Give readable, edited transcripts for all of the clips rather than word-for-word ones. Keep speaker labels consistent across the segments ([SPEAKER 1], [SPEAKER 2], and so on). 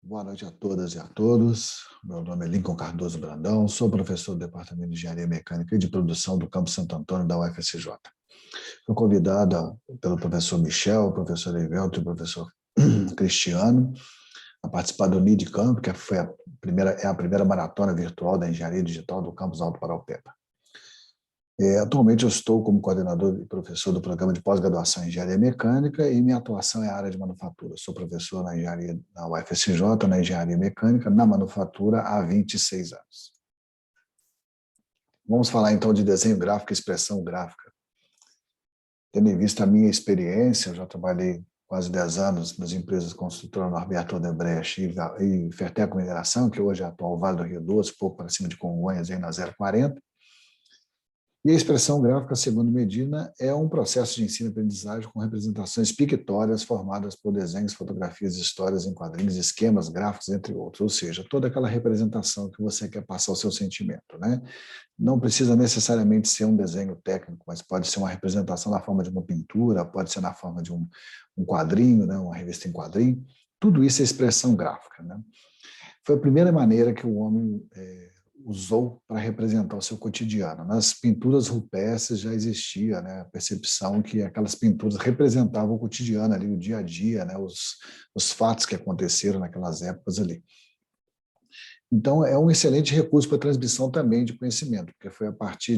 [SPEAKER 1] Boa noite a todas e a todos. Meu nome é Lincoln Cardoso Brandão, sou professor do Departamento de Engenharia Mecânica e de Produção do Campus Santo Antônio da UFSJ. Fui convidado pelo professor Michel, professor Evelto e o professor Cristiano a participar do NID Camp, que foi a primeira maratona virtual da engenharia digital do Campus Alto Paraupeba. Atualmente eu estou como coordenador e professor do programa de pós-graduação em Engenharia Mecânica e minha atuação é a área de manufatura. Sou professor na engenharia na UFSJ, na Engenharia Mecânica, na manufatura há 26 anos. Vamos falar então de desenho gráfico e expressão gráfica. Tendo em vista a minha experiência, eu já trabalhei quase 10 anos nas empresas construtoras Norberto Odebrecht e Ferteco Mineração, que hoje é a atual Vale do Rio Doce, pouco para cima de Congonhas, aí na 040. E a expressão gráfica, segundo Medina, é um processo de ensino-aprendizagem com representações pictórias formadas por desenhos, fotografias, histórias em quadrinhos, esquemas gráficos, entre outros. Ou seja, toda aquela representação que você quer passar o seu sentimento, né? Não precisa necessariamente ser um desenho técnico, mas pode ser uma representação na forma de uma pintura, pode ser na forma de um quadrinho, né? Uma revista em quadrinho. Tudo isso é expressão gráfica, né? Foi a primeira maneira que o homem usou para representar o seu cotidiano. Nas pinturas rupestres já existia, né, a percepção que aquelas pinturas representavam o cotidiano ali, o dia a dia, né, os fatos que aconteceram naquelas épocas ali. Então, é um excelente recurso para a transmissão também de conhecimento, porque foi a partir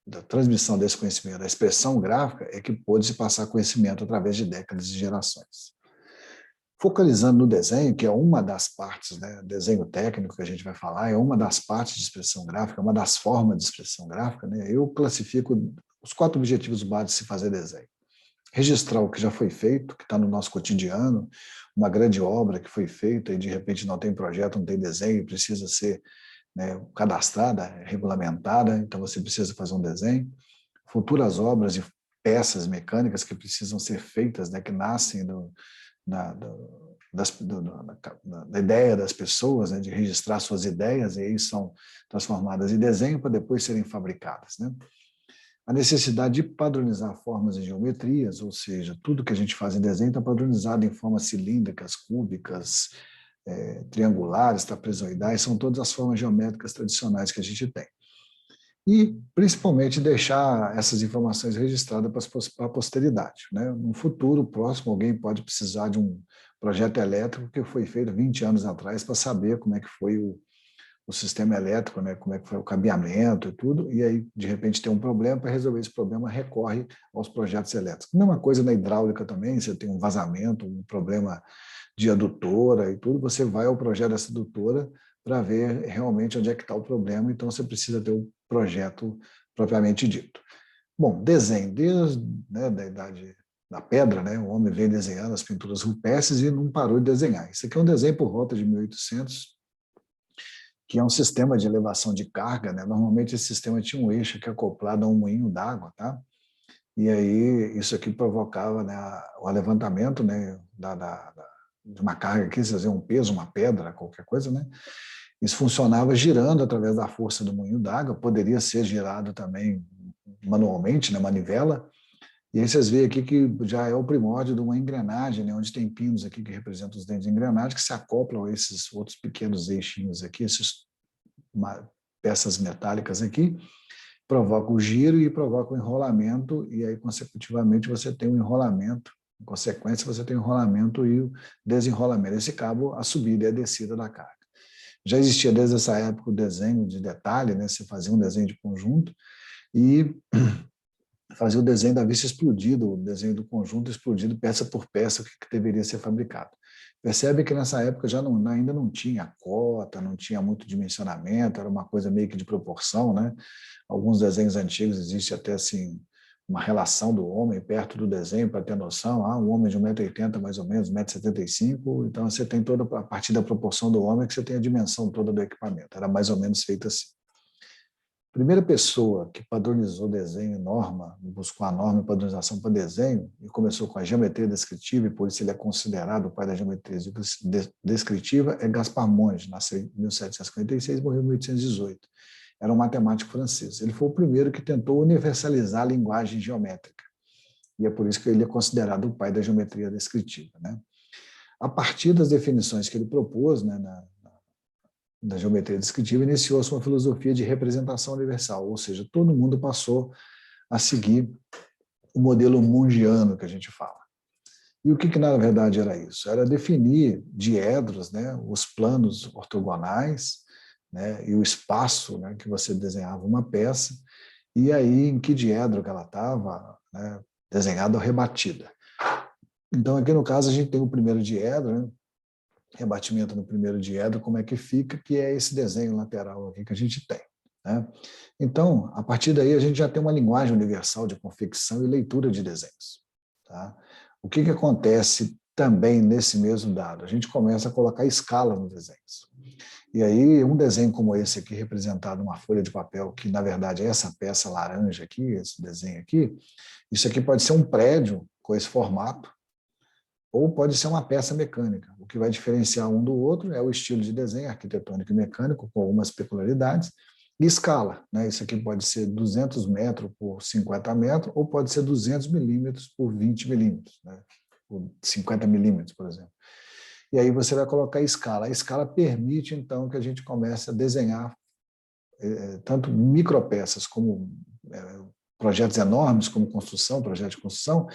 [SPEAKER 1] da transmissão desse conhecimento, da expressão gráfica, é que pôde se passar conhecimento através de décadas e gerações. Focalizando no desenho, que é uma das partes, né, desenho técnico que a gente vai falar, é uma das partes de expressão gráfica, uma das formas de expressão gráfica, né, eu classifico os 4 objetivos básicos de se fazer desenho. Registrar o que já foi feito, que está no nosso cotidiano, uma grande obra que foi feita e de repente não tem projeto, não tem desenho, precisa ser, né, cadastrada, regulamentada, então você precisa fazer um desenho. Futuras obras e peças mecânicas que precisam ser feitas, né, que nascem da ideia das pessoas, né, de registrar suas ideias, e aí são transformadas em desenho para depois serem fabricadas, né? A necessidade de padronizar formas e geometrias, ou seja, tudo que a gente faz em desenho está padronizado em formas cilíndricas, cúbicas, triangulares, trapezoidais, são todas as formas geométricas tradicionais que a gente tem. E, principalmente, deixar essas informações registradas para a posteridade, né? No futuro próximo, alguém pode precisar de um projeto elétrico que foi feito 20 anos atrás para saber como é que foi o sistema elétrico, né? Como é que foi o cabeamento e tudo, e aí, de repente, tem um problema, para resolver esse problema, recorre aos projetos elétricos. Mesma coisa na hidráulica também, você tem um vazamento, um problema de adutora e tudo, você vai ao projeto dessa adutora para ver realmente onde é que está o problema, então você precisa ter um projeto propriamente dito. Bom, desenho, desde, né, da idade da pedra, né, o homem vem desenhando as pinturas rupestres e não parou de desenhar. Isso aqui é um desenho por volta de 1800, que é um sistema de elevação de carga, né? Normalmente esse sistema tinha um eixo que é acoplado a um moinho d'água, tá? E aí isso aqui provocava, né, o levantamento, né, de uma carga aqui, se um peso, uma pedra, qualquer coisa, né? Isso funcionava girando através da força do moinho d'água, poderia ser girado também manualmente, na manivela. E aí vocês veem aqui que já é o primórdio de uma engrenagem, né, onde tem pinos aqui que representam os dentes de engrenagem, que se acoplam a esses outros pequenos eixinhos aqui, essas peças metálicas aqui, provoca o giro e provoca o enrolamento, e aí, consecutivamente, você tem um enrolamento. Em consequência, você tem o enrolamento e o desenrolamento. Esse cabo, a subida e a descida da carga. Já existia desde essa época o desenho de detalhe, né? Você fazia um desenho de conjunto e fazia o desenho da vista explodido, o desenho do conjunto explodido peça por peça, o que deveria ser fabricado. Percebe que nessa época ainda não tinha cota, não tinha muito dimensionamento, era uma coisa meio que de proporção, né? Alguns desenhos antigos existe até assim uma relação do homem perto do desenho, para ter noção, um homem de 1,80 m mais ou menos, 1,75 m, então você tem toda a partir da proporção do homem que você tem a dimensão toda do equipamento, era mais ou menos feito assim. A primeira pessoa que padronizou desenho norma, buscou a norma e padronização para desenho, e começou com a geometria descritiva, e por isso ele é considerado o pai da geometria descritiva, é Gaspar Monge, nasceu em 1756 e morreu em 1818. Era um matemático francês. Ele foi o primeiro que tentou universalizar a linguagem geométrica. E é por isso que ele é considerado o pai da geometria descritiva, né? A partir das definições que ele propôs, né, da geometria descritiva, iniciou-se uma filosofia de representação universal, ou seja, todo mundo passou a seguir o modelo mundiano que a gente fala. E o que na verdade era isso? Era definir diedros, né, os planos ortogonais, né, e o espaço, né, que você desenhava uma peça, e aí em que diedro que ela estava, né, desenhada ou rebatida. Então, aqui no caso, a gente tem o primeiro diedro, né, rebatimento no primeiro diedro, como é que fica, que é esse desenho lateral aqui que a gente tem. Né? Então, a partir daí, a gente já tem uma linguagem universal de confecção e leitura de desenhos. Tá? O que acontece também nesse mesmo dado? A gente começa a colocar escala nos desenhos. E aí, um desenho como esse aqui, representado numa folha de papel, que na verdade é essa peça laranja aqui, esse desenho aqui, isso aqui pode ser um prédio com esse formato, ou pode ser uma peça mecânica. O que vai diferenciar um do outro é o estilo de desenho arquitetônico e mecânico, com algumas peculiaridades, e escala. Né? Isso aqui pode ser 200 metros por 50 metros, ou pode ser 200 milímetros por 20 milímetros, né? Por 50 milímetros, por exemplo. E aí você vai colocar a escala. A escala permite, então, que a gente comece a desenhar tanto micropeças como projetos enormes, como construção, projeto de construção,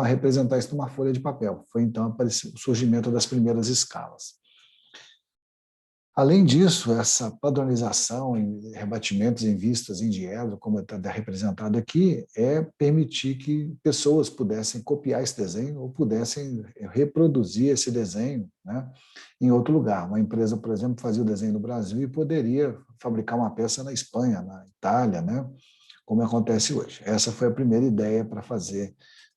[SPEAKER 1] representar isso numa folha de papel. Foi, então, o surgimento das primeiras escalas. Além disso, essa padronização em rebatimentos em vistas em diedro, como está representado aqui, é permitir que pessoas pudessem copiar esse desenho ou pudessem reproduzir esse desenho, né, em outro lugar. Uma empresa, por exemplo, fazia o desenho no Brasil e poderia fabricar uma peça na Espanha, na Itália, né, como acontece hoje. Essa foi a primeira ideia para fazer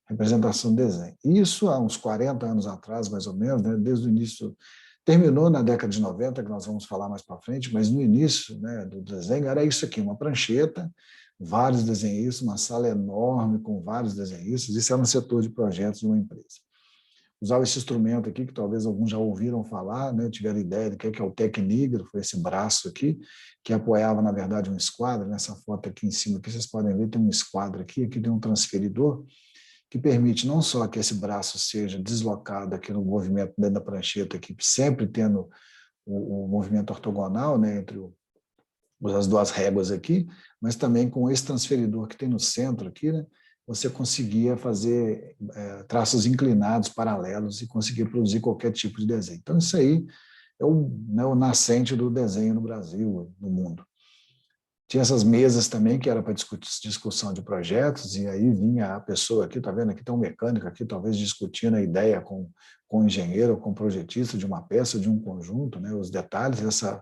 [SPEAKER 1] representação de desenho. Isso há uns 40 anos atrás, mais ou menos, né, desde o início. Terminou na década de 90, que nós vamos falar mais para frente, mas no início, né, do desenho era isso aqui, uma prancheta, vários desenhistas, uma sala enorme com vários desenhistas, isso era um setor de projetos de uma empresa. Usava esse instrumento aqui, que talvez alguns já ouviram falar, né, tiveram ideia do que é o tecnígrafo, esse braço aqui, que apoiava, na verdade, um esquadro. Nessa foto aqui em cima, que vocês podem ver, tem um esquadro aqui tem um transferidor, que permite não só que esse braço seja deslocado aqui no movimento dentro da prancheta, aqui, sempre tendo o movimento ortogonal, né, entre as duas réguas aqui, mas também com esse transferidor que tem no centro aqui, né, você conseguia fazer traços inclinados, paralelos, e conseguir produzir qualquer tipo de desenho. Então, isso aí é o nascente do desenho no Brasil, no mundo. Tinha essas mesas também, que era para discussão de projetos, e aí vinha a pessoa aqui, está vendo? Aqui tem um mecânico aqui, talvez discutindo a ideia com o engenheiro, com o projetista de uma peça, de um conjunto, né? Os detalhes. Essa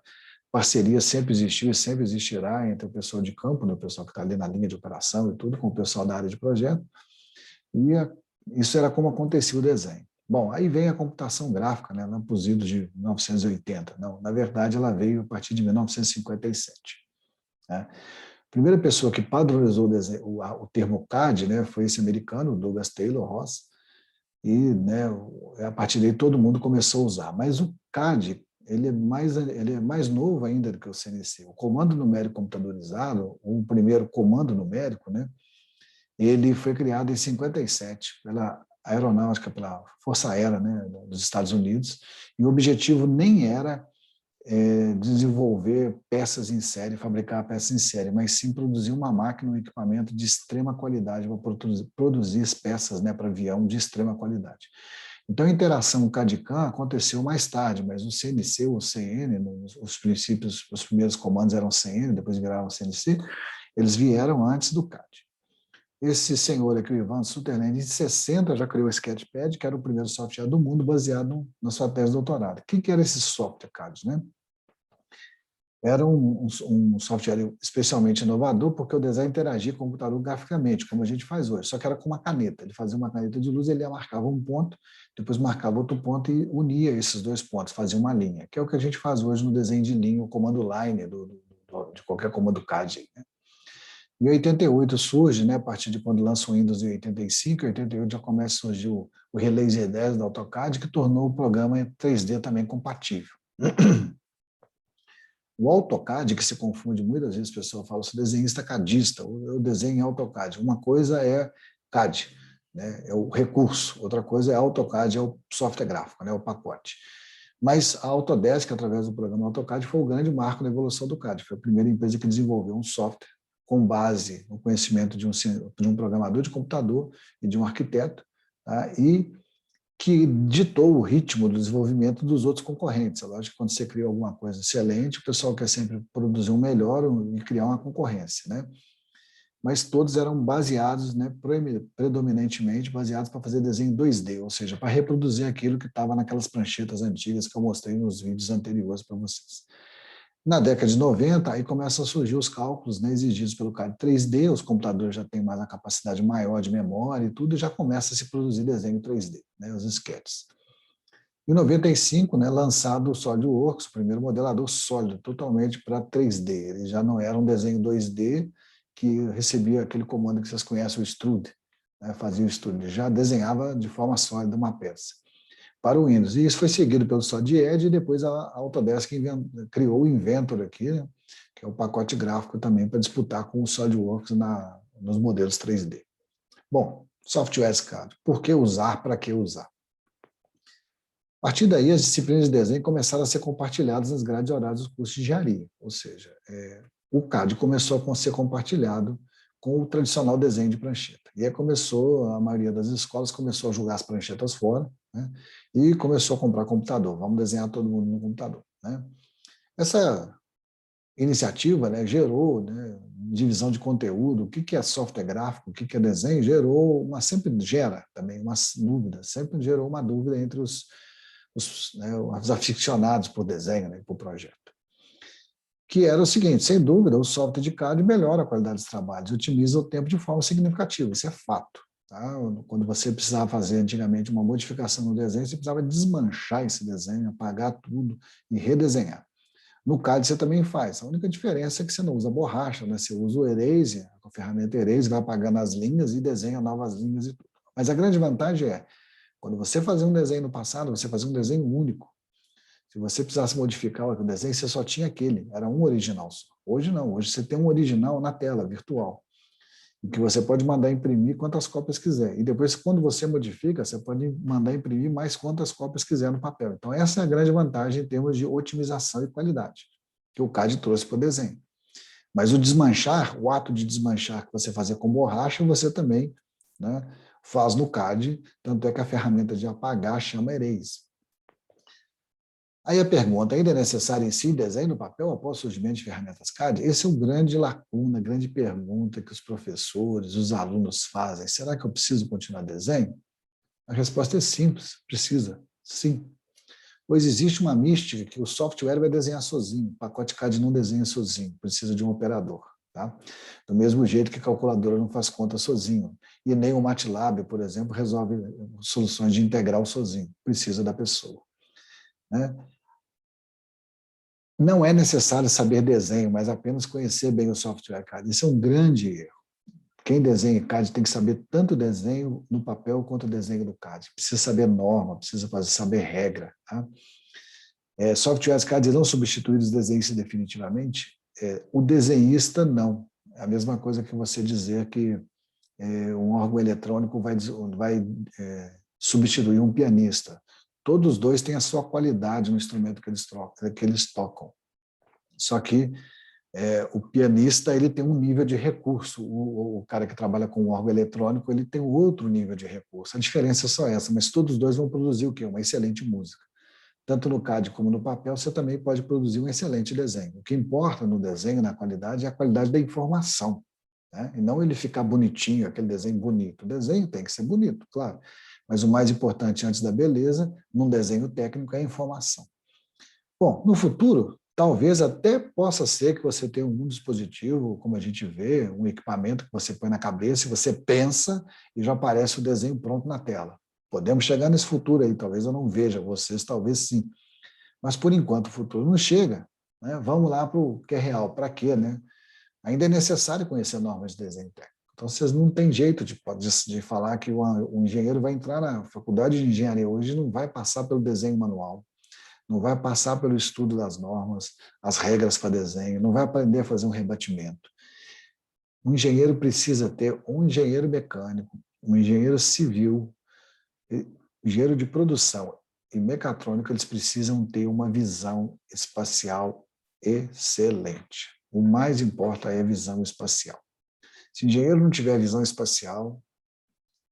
[SPEAKER 1] parceria sempre existiu e sempre existirá entre o pessoal de campo, né? O pessoal que está ali na linha de operação e tudo, com o pessoal da área de projeto. E isso era como acontecia o desenho. Bom, aí vem a computação gráfica, né? Lá para os idos de 1980. Não, na verdade, ela veio a partir de 1957. Né? A primeira pessoa que padronizou o termo CAD, né, foi esse americano, Douglas Taylor Ross, e, né, a partir daí todo mundo começou a usar. Mas o CAD ele é mais novo ainda do que o CNC. O comando numérico computadorizado, o primeiro comando numérico, né, ele foi criado em 57 pela aeronáutica, pela Força Aérea, né, dos Estados Unidos, e o objetivo nem era desenvolver peças em série, fabricar peças em série, mas sim produzir uma máquina, um equipamento de extrema qualidade para produzir peças, né, para avião de extrema qualidade. Então, a interação CAD-CAM aconteceu mais tarde, mas o CNC, o CN, os princípios, os primeiros comandos eram CN, depois viraram CNC, eles vieram antes do CAD. Esse senhor aqui, o Ivan Sutherland, em 60 já criou o Sketchpad, que era o primeiro software do mundo baseado na sua tese de doutorado. O que era esse software CAD, né? Era um software especialmente inovador, porque o design interagia com o computador graficamente, como a gente faz hoje, só que era com uma caneta. Ele fazia uma caneta de luz, ele marcava um ponto, depois marcava outro ponto e unia esses dois pontos, fazia uma linha, que é o que a gente faz hoje no desenho de linha, o comando line de qualquer comando CAD. Né? Em 88 surge, né, a partir de quando lança o Windows em 85, em 88 já começa a surgir o Relay Z10 da AutoCAD, que tornou o programa 3D também compatível. O AutoCAD, que se confunde muitas vezes, o pessoal fala, sou desenhista cadista, eu desenho em AutoCAD. Uma coisa é CAD, né? É o recurso. Outra coisa é AutoCAD, é o software gráfico, né? O pacote. Mas a Autodesk, através do programa AutoCAD, foi o grande marco na evolução do CAD. Foi a primeira empresa que desenvolveu um software com base no conhecimento de um programador de computador e de um arquiteto, tá? E que ditou o ritmo do desenvolvimento dos outros concorrentes. É lógico que quando você cria alguma coisa excelente, o pessoal quer sempre produzir um melhor e criar uma concorrência, né? Mas todos eram baseados, né, predominantemente baseados para fazer desenho 2D, ou seja, para reproduzir aquilo que estava naquelas pranchetas antigas que eu mostrei nos vídeos anteriores para vocês. Na década de 90, aí começam a surgir os cálculos, né, exigidos pelo CAD 3D, os computadores já têm mais a capacidade maior de memória e tudo, e já começa a se produzir desenho 3D, né, os sketches. Em 95, né, lançado o SolidWorks, o primeiro modelador sólido, totalmente para 3D. Ele já não era um desenho 2D que recebia aquele comando que vocês conhecem, o extrude, né, fazia o extrude, já desenhava de forma sólida uma peça para o Windows. E isso foi seguido pelo SolidEdge e depois a Autodesk criou o Inventor aqui, né, que é o pacote gráfico também para disputar com o SolidWorks nos modelos 3D. Bom, software CAD. Por que usar? Para que usar? A partir daí, as disciplinas de desenho começaram a ser compartilhadas nas grades horárias dos cursos de engenharia, ou seja, o CAD começou a ser compartilhado com o tradicional desenho de prancheta. E aí a maioria das escolas começou a jogar as pranchetas fora, né, e começou a comprar computador. Vamos desenhar todo mundo no computador, né? Essa iniciativa, né, gerou, né, divisão de conteúdo, o que é software gráfico, o que é desenho, sempre gera também uma dúvida, sempre gerou uma dúvida entre os aficionados por desenho, né, por projeto. Que era o seguinte, sem dúvida, o software de CAD melhora a qualidade dos trabalhos, otimiza o tempo de forma significativa, isso é fato. Tá? Quando você precisava fazer antigamente uma modificação no desenho, você precisava desmanchar esse desenho, apagar tudo e redesenhar. No CAD você também faz, a única diferença é que você não usa borracha, né? Você usa o Erase, a ferramenta Erase, vai apagando as linhas e desenha novas linhas e tudo. Mas a grande vantagem é, quando você fazia um desenho no passado, você fazia um desenho único. Se você precisasse modificar o desenho, você só tinha aquele, era um original só. Hoje não, hoje você tem um original na tela, virtual, em que você pode mandar imprimir quantas cópias quiser. E depois, quando você modifica, você pode mandar imprimir mais quantas cópias quiser no papel. Então, essa é a grande vantagem em termos de otimização e qualidade, que o CAD trouxe para o desenho. Mas o desmanchar, o ato de desmanchar que você fazia com borracha, você também, né, faz no CAD, tanto é que a ferramenta de apagar chama Erase. Aí a pergunta, ainda é necessário em si desenho no papel após o surgimento de ferramentas CAD? Esse é um grande lacuna, grande pergunta que os professores, os alunos fazem. Será que eu preciso continuar desenho? A resposta é simples, precisa, sim. Pois existe uma mística que o software vai desenhar sozinho, o pacote CAD não desenha sozinho, precisa de um operador. Tá? Do mesmo jeito que a calculadora não faz conta sozinho. E nem o MATLAB, por exemplo, resolve soluções de integral sozinho, precisa da pessoa. Né? Não é necessário saber desenho, mas apenas conhecer bem o software CAD. Isso é um grande erro. Quem desenha CAD tem que saber tanto desenho no papel quanto o desenho do CAD. Precisa saber norma, precisa saber regra. Tá? Softwares CAD não substituem os desenhistas definitivamente? O desenhista não. É a mesma coisa que você dizer que um órgão eletrônico vai substituir um pianista. Todos os dois têm a sua qualidade no instrumento que eles tocam. Só que o pianista ele tem um nível de recurso, o cara que trabalha com o órgão eletrônico ele tem outro nível de recurso. A diferença é só essa, mas todos os dois vão produzir o quê? Uma excelente música. Tanto no CAD como no papel, você também pode produzir um excelente desenho. O que importa no desenho, na qualidade, é a qualidade da informação. Né? E não ele ficar bonitinho, aquele desenho bonito. O desenho tem que ser bonito, claro. Mas o mais importante antes da beleza, num desenho técnico, é a informação. Bom, no futuro, talvez até possa ser que você tenha um dispositivo, como a gente vê, um equipamento que você põe na cabeça e você pensa e já aparece o desenho pronto na tela. Podemos chegar nesse futuro aí, talvez eu não veja vocês, talvez sim. Mas, por enquanto, o futuro não chega. Né? Vamos lá para o que é real. Para quê? Né? Ainda é necessário conhecer normas de desenho técnico. Então, vocês não têm jeito de falar que o engenheiro vai entrar na faculdade de engenharia hoje e não vai passar pelo desenho manual, não vai passar pelo estudo das normas, as regras para desenho, não vai aprender a fazer um rebatimento. Um engenheiro precisa ter um engenheiro mecânico, um engenheiro civil, engenheiro de produção e mecatrônico, eles precisam ter uma visão espacial excelente. O mais importa é a visão espacial. Se o engenheiro não tiver visão espacial,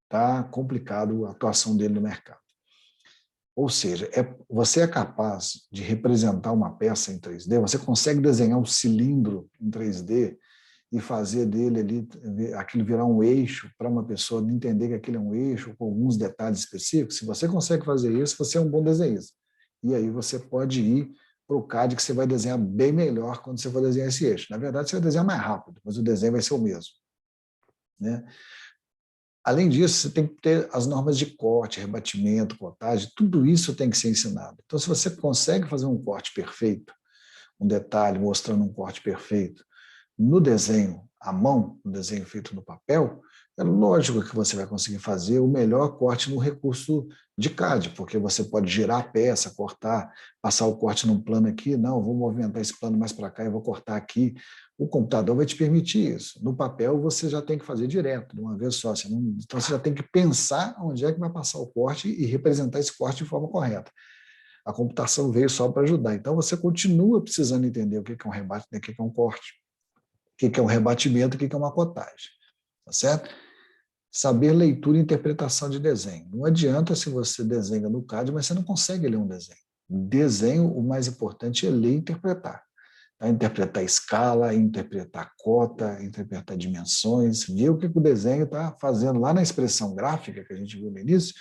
[SPEAKER 1] está complicado a atuação dele no mercado. Ou seja, você é capaz de representar uma peça em 3D, você consegue desenhar um cilindro em 3D e fazer dele ali, aquilo virar um eixo para uma pessoa entender que aquilo é um eixo com alguns detalhes específicos. Se você consegue fazer isso, você é um bom desenhista. E aí você pode ir para o CAD, que você vai desenhar bem melhor quando você for desenhar esse eixo. Na verdade, você vai desenhar mais rápido, mas o desenho vai ser o mesmo, né? Além disso, você tem que ter as normas de corte, rebatimento, cotagem, tudo isso tem que ser ensinado. Então, se você consegue fazer um corte perfeito, um detalhe mostrando um corte perfeito, no desenho à mão, no desenho feito no papel, é lógico que você vai conseguir fazer o melhor corte no recurso de CAD, porque você pode girar a peça, cortar, passar o corte num plano aqui, não, vou movimentar esse plano mais para cá e vou cortar aqui. O computador vai te permitir isso. No papel, você já tem que fazer direto, de uma vez só. Então, você já tem que pensar onde é que vai passar o corte e representar esse corte de forma correta. A computação veio só para ajudar. Então, você continua precisando entender o que é um rebate, o que é um corte, o que é um rebatimento, o que é uma cotagem. Tá certo? Saber leitura e interpretação de desenho. Não adianta se você desenha no CAD, mas você não consegue ler um desenho. Desenho, o mais importante é ler e interpretar. Tá? Interpretar escala, interpretar cota, interpretar dimensões, ver o que o desenho está fazendo lá na expressão gráfica que a gente viu no início,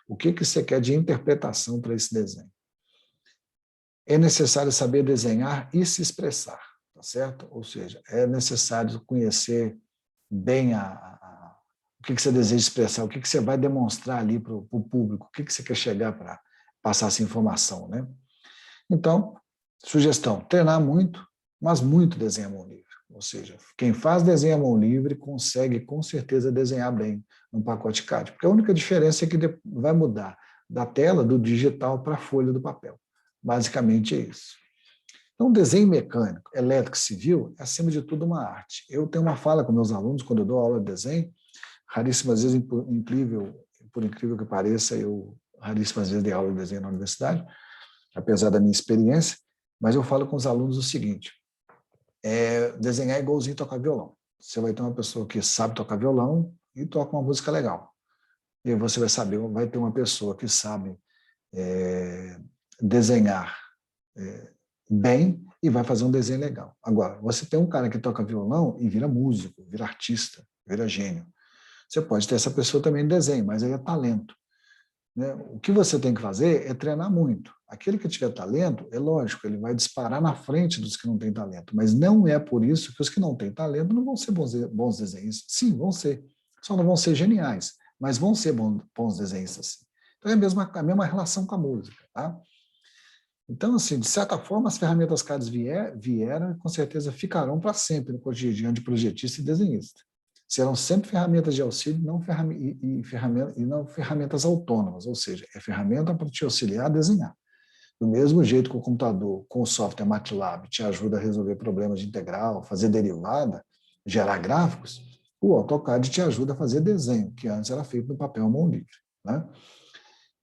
[SPEAKER 1] o que você quer de interpretação para esse desenho. É necessário saber desenhar e se expressar, tá certo? Ou seja, é necessário conhecer bem o que você deseja expressar, o que você vai demonstrar ali para o público, o que você quer chegar para passar essa informação, né? Então, sugestão, treinar muito, mas muito desenho à mão livre. Ou seja, quem faz desenho à mão livre consegue com certeza desenhar bem no pacote CAD, porque a única diferença é que vai mudar da tela do digital para a folha do papel. Basicamente é isso. Então, desenho mecânico, elétrico e civil é, acima de tudo, uma arte. Eu tenho uma fala com meus alunos quando eu dou aula de desenho, raríssimas vezes, por incrível que pareça, eu raríssimas vezes dei aula de desenho na universidade, apesar da minha experiência, mas eu falo com os alunos o seguinte, desenhar é igualzinho tocar violão. Você vai ter uma pessoa que sabe tocar violão e toca uma música legal. E você vai ter uma pessoa que sabe desenhar bem e vai fazer um desenho legal. Agora, você tem um cara que toca violão e vira músico, vira artista, vira gênio. Você pode ter essa pessoa também em desenho, mas aí é talento. Né? O que você tem que fazer é treinar muito. Aquele que tiver talento, é lógico, ele vai disparar na frente dos que não têm talento, mas não é por isso que os que não têm talento não vão ser bons desenhistas. Sim, vão ser. Só não vão ser geniais, mas vão ser bons desenhistas. Sim. Então é a mesma relação com a música. Tá? Então, assim, de certa forma, as ferramentas CAD vieram e com certeza ficarão para sempre no cotidiano de projetista e desenhista. Serão sempre ferramentas de auxílio e não ferramentas autônomas, ou seja, é ferramenta para te auxiliar a desenhar. Do mesmo jeito que o computador, com o software MATLAB, te ajuda a resolver problemas de integral, fazer derivada, gerar gráficos, o AutoCAD te ajuda a fazer desenho, que antes era feito no papel à mão livre. Né?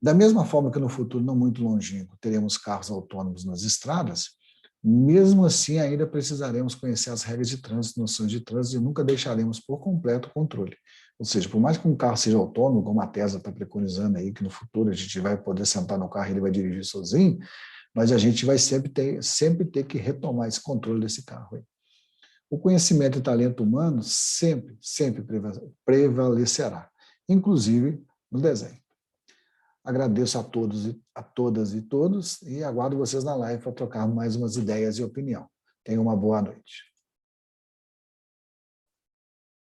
[SPEAKER 1] Da mesma forma que no futuro não muito longínquo teremos carros autônomos nas estradas, mesmo assim ainda precisaremos conhecer as regras de trânsito, noções de trânsito e nunca deixaremos por completo o controle. Ou seja, por mais que um carro seja autônomo, como a Tesla está preconizando aí, que no futuro a gente vai poder sentar no carro e ele vai dirigir sozinho, mas a gente vai sempre ter que retomar esse controle desse carro aí. O conhecimento e talento humano sempre prevalecerá, inclusive no desenho. Agradeço a todos, a todas e todos e aguardo vocês na live para trocar mais umas ideias e opinião. Tenham uma boa noite.